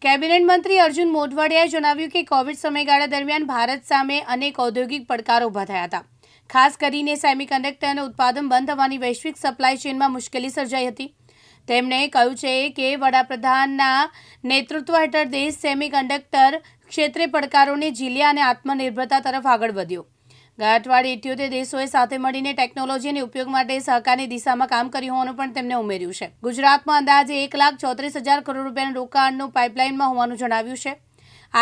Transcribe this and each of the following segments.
Cabinet મંત્રી અર્જુન મોઢવાડિયાએ જણાવ્યું કે કોવિડ સમયગાળા દરમિયાન ભારત સામે અનેક ઔદ્યોગિક પડકારો ઊભા થયા હતા. ખાસ કરીને સેમિકન્ડક્ટરનું ઉત્પાદન બંધ થવાની વૈશ્વિક સપ્લાય ચેઇનમાં મુશ્કેલી સર્જાઈ હતી. તેમણે કહ્યું છે કે વડાપ્રધાનના નેતૃત્વ હેઠળ દેશ સેમિકન્ડક્ટર ક્ષેત્રે પડકારોને ઝીલ્યા અને આત્મનિર્ભરતા તરફ આગળ વધ્યો. ગયા અઠવાડિયે 78 દેશોએ સાથે મળીને ટેકનોલોજી અને ઉપયોગ માટે સહકારની દિશામાં કામ કર્યું હોવાનું પણ તેમણે ઉમેર્યું છે. ગુજરાતમાં અંદાજે 1,34,000 કરોડ રૂપિયાના રોકાણનું પાઇપલાઇનમાં હોવાનું જણાવ્યું છે.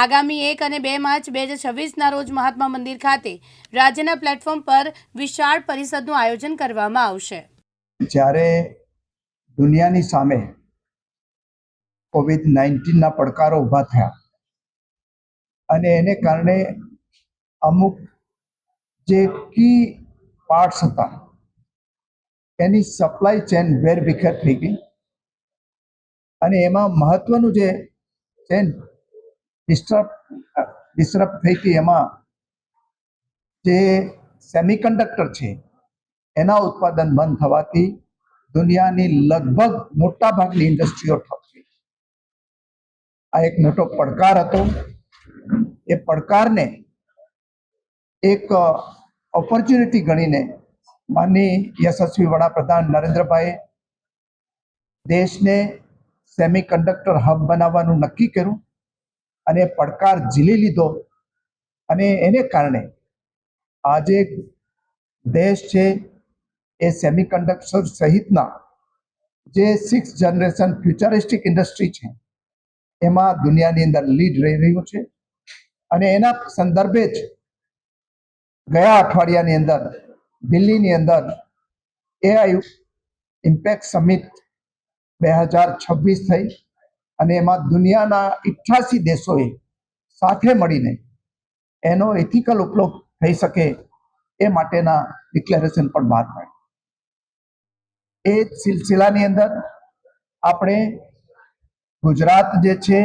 આગામી 1 અને 2 માર્ચ 2026ના રોજ મહાત્મા મંદિર ખાતે રાજ્યના પ્લેટફોર્મ પર વિશાળ પરિષદનું આયોજન કરવામાં આવશે. જ્યારે દુનિયાની સામે COVID-19ના પડકારો ઊભા થયા અને એને કારણે અમુક જે કી પાર્ટ્સ હતા એની સપ્લાય ચેન વેરવિખેર થઈ ગઈ અને એમાં મહત્વનું જે ચેન ડિસ્ટર્બ થઈ ગઈ એમાં જે સેમિકન્ડક્ટર છે એના ઉત્પાદન બંધ થવાથી દુનિયાની લગભગ મોટાભાગની ઇન્ડસ્ટ્રીઓ ઠપ થઈ. આ એક મોટો પડકાર હતો. એ પડકારને એક ઓપોર્ચ્યુનિટી ગણીને માનનીય યશસ્વી વડાપ્રધાન નરેન્દ્રભાઈએ દેશને સેમિકન્ડક્ટર હબ બનાવવાનું નક્કી કર્યું અને પડકાર ઝીલી લીધો અને એને કારણે આજે દેશ છે એ સેમિકન્ડક્ટર સહિતના જે 6th જનરેશન ફ્યુચરિસ્ટિક ઇન્ડસ્ટ્રી છે એમાં દુનિયાની અંદર લીડ રહી રહ્યું છે. અને એના સંદર્ભે જ ગયા અઠવાડિયાની અંદર દિલ્હીની અંદર AI ઇમ્પેક્ટ સમિટ 2026 થઈ અને એમાં દુનિયાના 88 દેશોએ સાથે મળીને એનો એથિકલ ઉપયોગ થઈ શકે એ માટેના ડિક્લેરેશન પણ બહાર પાડ્યું. એ સિલસિલાની અંદર આપણે ગુજરાત જે છે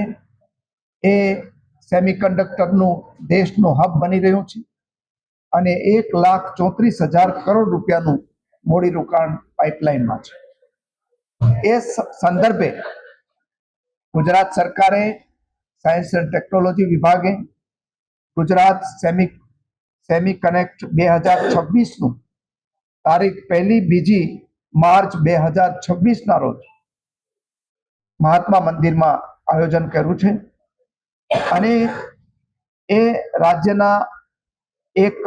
એ સેમિકન્ડક્ટરનું દેશનું હબ બની રહ્યું છે અને 1,34,000 કરોડ રૂપિયાનું મૂડી રોકાણ પાઇપલાઇનમાં છે. એ સંદર્ભે ગુજરાત સરકારે સાયન્સ એન્ડ ટેકનોલોજી વિભાગે ગુજરાત સેમિકનેક્ટ 2026નું તારીખ 1-2 માર્ચ 2026ના રોજ મહાત્મા મંદિરમાં આયોજન કર્યું છે અને એ રાજ્યના એક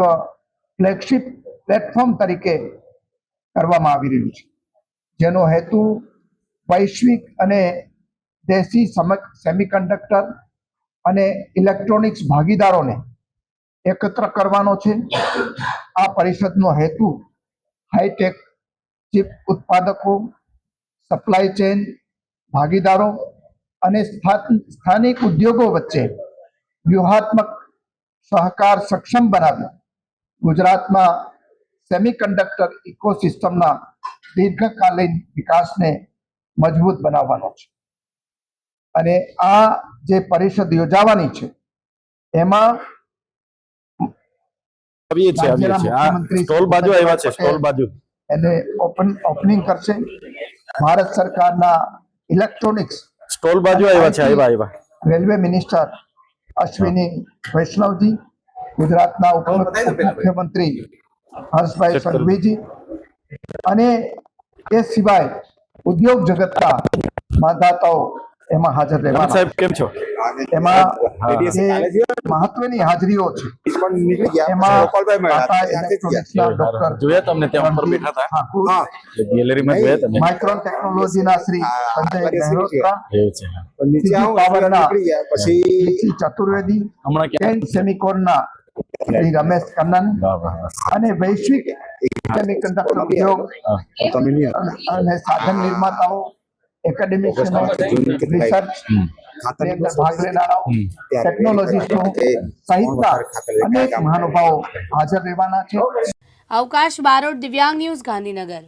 ફ્લેગશિપ પ્લેટફોર્મ તરીકે કરવામાં આવી રહ્યું છે, જેનો હેતુ વૈશ્વિક અને દેશી સેમિકન્ડક્ટર અને ઇલેક્ટ્રોનિક્સ ભાગીદારોને એકત્ર કરવાનો છે. આ પરિષદનો હેતુ હાઈટેક ચિપ ઉત્પાદકો, સપ્લાય ચેન ભાગીદારો અને સ્થાનિક ઉદ્યોગો વચ્ચે વ્યૂહાત્મક સહકાર સક્ષમ બનાવી ગુજરાતમાં સેમિકન્ડક્ટર ઇકોસિસ્ટમના દીર્ઘકાલીન વિકાસને મજબૂત બનાવવાનો છે. અને આ જે પરિષદ યોજાવાની છે એમાં એને ઓપનિંગ કરશે ભારત સરકારના ઇલેક્ટ્રોનિક્સ સ્ટોલ બાજુ આવ્યા રેલવે મિનિસ્ટર અશ્વિની વૈષ્ણવજી, ગુજરાતના ઉપમુખ્યમંત્રી હર્ષભાઈ સંઘવીજી અને એ સિવાય ઉદ્યોગ જગતના માંધાતાઓ એમાં હાજર રહેવાના. સાહેબ કેમ છો? એમાં જે મહત્વની હાજરીઓ છે એમાં જોયા તમને ત્યાં ઉપર બેઠા હતા ગેલેરીમાં જોયા તમે માઇક્રોન ટેકનોલોજીના શ્રી સંજય મહેરોત્રા, પાવરના પછી ચતુર્વેદી, હમણાં સેમિકોનના શ્રી રમેશ કન્નન અને વૈશ્વિક સેમિકન્ડક્ટર ઉદ્યોગ અને સાધન નિર્માતાઓ, એકેડેમિશિયનો, રિસર્ચ ભાગ લેનારાઓ, ટેકનોલોજીસ્ટો સહિતના અનેક મહાનુભાવો હાજર રહેવાના છે. અવકાશ બારોટ, દિવ્યાંગ ન્યૂઝ, ગાંધીનગર.